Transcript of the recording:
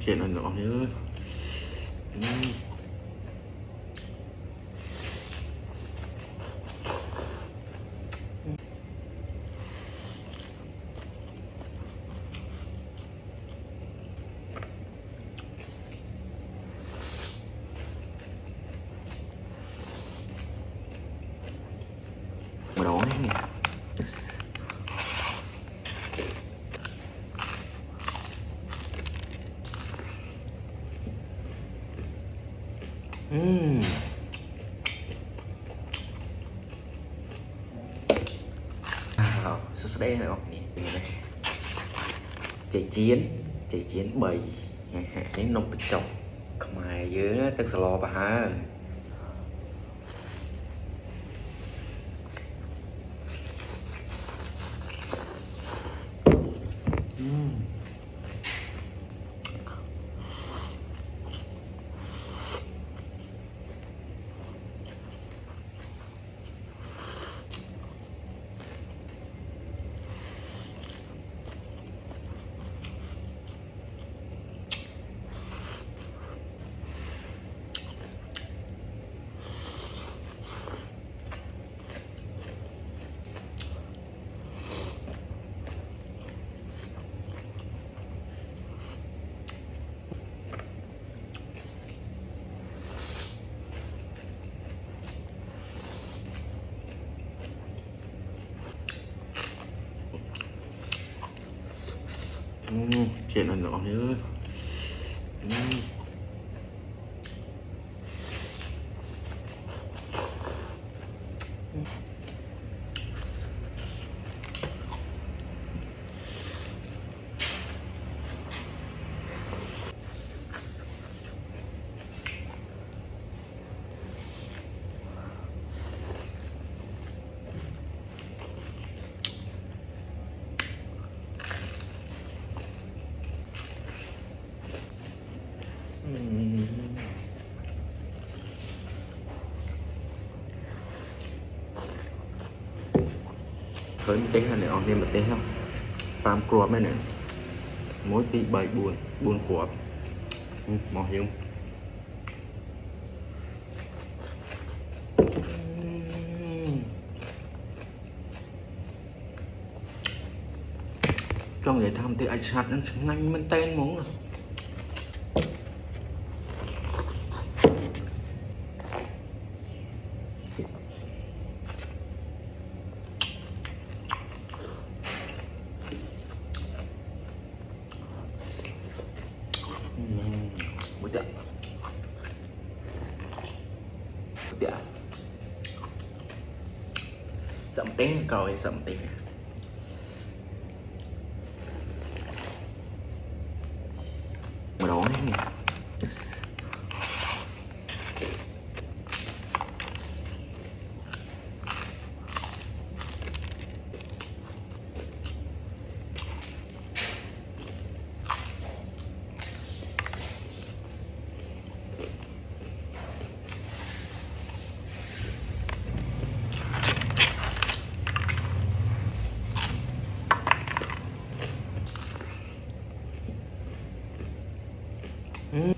chuyện là nhỏ nữa. Mà đó nè. Sốt đen này không nè. Chạy chiến bầy hạ đến nông bịch chọc không ai dưới tức sờ lo bà ha. Chuyện là nhỏ nữa. Khởi một tiếng này on thêm một tiếng không? Tam cua mấy nè. Mỗi pi 7 buồn khổ. Mò hiếu. Trong người tham thì anh sạch nó nhanh mình tên món rồi. Một tiệm sậm té coi sậm té mà đó nè. Ừ.